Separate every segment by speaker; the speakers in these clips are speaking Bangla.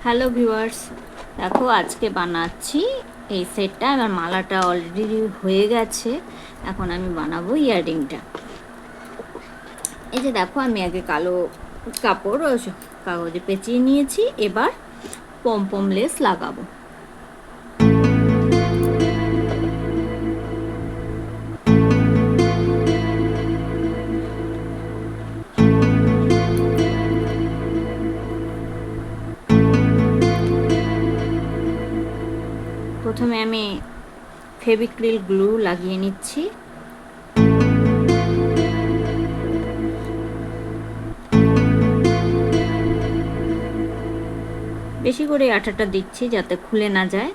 Speaker 1: হ্যালো ভিউয়ার্স, দেখো আজকে বানাচ্ছি এই সেটটা। আমার মালাটা অলরেডি হয়ে গেছে, এখন আমি বানাবো ইয়াররিংটা। এই যে দেখো, আমি আগে কালো কাপড় কাগজে পেঁচিয়ে নিয়েছি, এবার পমপম লেস লাগাবো। প্রথমে আমি ফেভিক্রিল গ্লু লাগিয়ে নিচ্ছি। বেশি করে আঠাটা দিচ্ছি যাতে খুলে না যায়।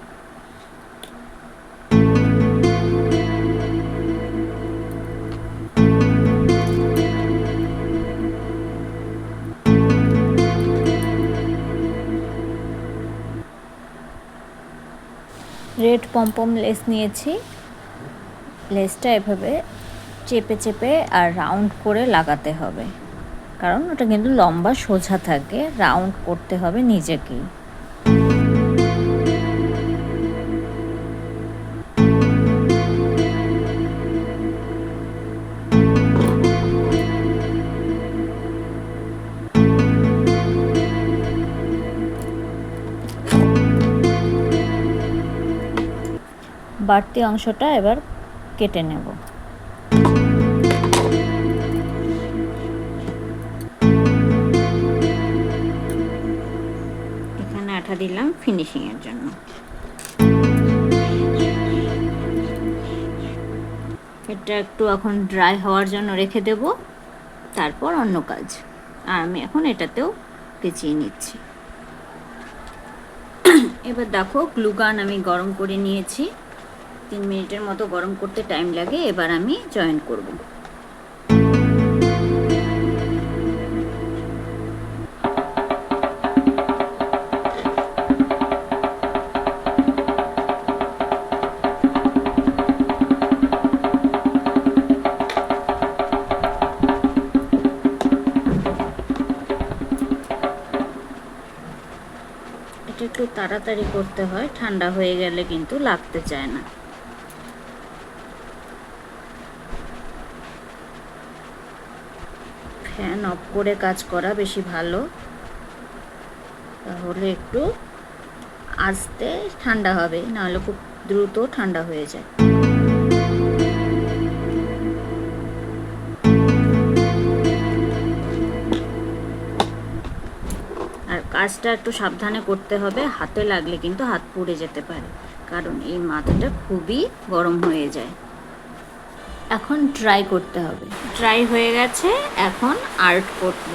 Speaker 1: রেড পমপম লেস নিয়েছি। লেসটা এভাবে চেপে চেপে আর রাউন্ড করে লাগাতে হবে, কারণ ওটা কিন্তু লম্বা সোজা থাকে, রাউন্ড করতে হবে নিজেকেই। বাড়তি অংশটা এবার কেটে নেব। এখানে আঠা দিলাম ফিনিশিংয়ের জন্য। এটা একটু এখন ড্রাই হওয়ার জন্য রেখে দেব, তারপর অন্য কাজ। আর আমি এখন এটাতেও পেঁচিয়ে নিচ্ছি। এবার দেখো, গ্লু গান আমি গরম করে নিয়েছি। 3 মিনিটের মতো গরম করতে টাইম লাগে। এবার আমি জয়েন করব। এটা একটু তাড়াতাড়ি করতে হয়, ঠান্ডা হয়ে গেলে কিন্তু লাগতে চায় না। ফ্যান অফ করে কাজ করা বেশি ভালো, তাহলে একটু আস্তে ঠান্ডা হবে, নাহলে খুব দ্রুত ঠান্ডা হয়ে যায়। আর কাজটা একটু সাবধানে করতে হবে, হাতে লাগলে কিন্তু হাত পুড়ে যেতে পারে, কারণ এই মাথাটা খুবই গরম হয়ে যায়। এখন ড্রাই করতে হবে। ড্রাই হয়ে গেছে, এখন আর্ট করব।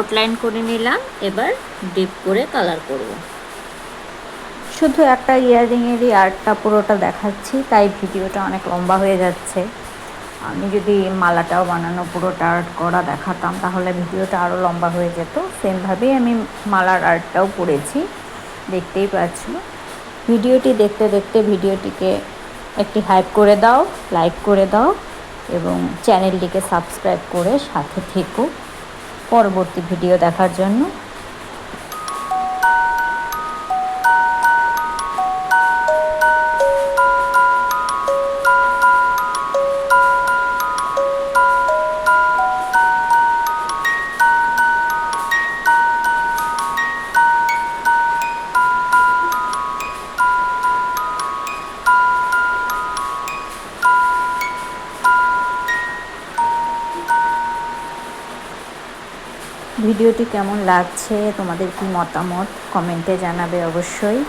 Speaker 1: আউটলাইন করে নিলাম, এবার ডিপ করে কালার করব। শুধু একটা ইয়াররিংয়েরই আর্টটা পুরোটা দেখাচ্ছি, তাই ভিডিওটা অনেক লম্বা হয়ে যাচ্ছে। আমি যদি মালাটাও বানানো পুরোটা আর্ট করা দেখাতাম তাহলে ভিডিওটা আরও লম্বা হয়ে যেত। সেমভাবেই আমি মালার আর্টটাও করেছি, দেখতেই পাচ্ছ। ভিডিওটি দেখতে দেখতে ভিডিওটিকে একটি হাইপ করে দাও, লাইক করে দাও এবং চ্যানেলটিকে সাবস্ক্রাইব করে সাথে থেকো পরবর্তী ভিডিও দেখার জন্য। ভিডিওটি কেমন লাগছে, তোমাদের কি মতামত কমেন্টে জানাবে অবশ্যই।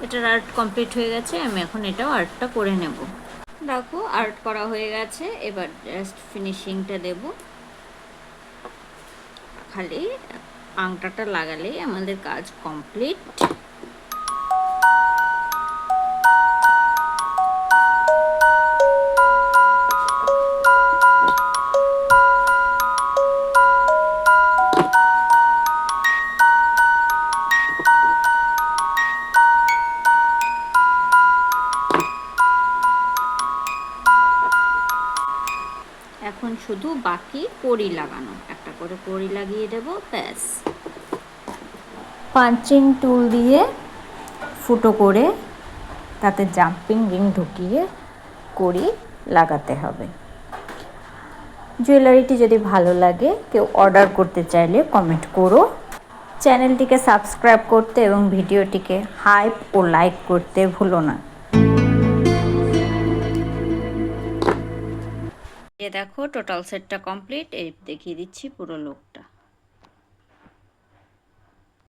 Speaker 1: এটার আর্ট কমপ্লিট হয়ে গেছে, আমি এখন এটাও আর্টটা করে নেব। দেখো আর্ট করা হয়ে গেছে, এবার জাস্ট ফিনিশিংটা দেব। খালি আংটাটা লাগালেই আমাদের কাজ কমপ্লিট। এখন শুধু বাকি কড়ি লাগানো, একটা করে কড়ি লাগিয়ে দেব, ব্যাস। পাঞ্চিং টুল দিয়ে ফুটো করে তাতে জাম্পিং রিং ঢুকিয়ে কড়ি লাগাতে হবে। জুয়েলারিটি যদি ভালো লাগে, কেউ অর্ডার করতে চাইলে কমেন্ট করো। চ্যানেলটিকে সাবস্ক্রাইব করতে এবং ভিডিওটিকে হাইপ ও লাইক করতে ভুলো না। দেখো টোটাল সেটটা কমপ্লিট, এই দেখিয়ে দিচ্ছি পুরো লুকটা।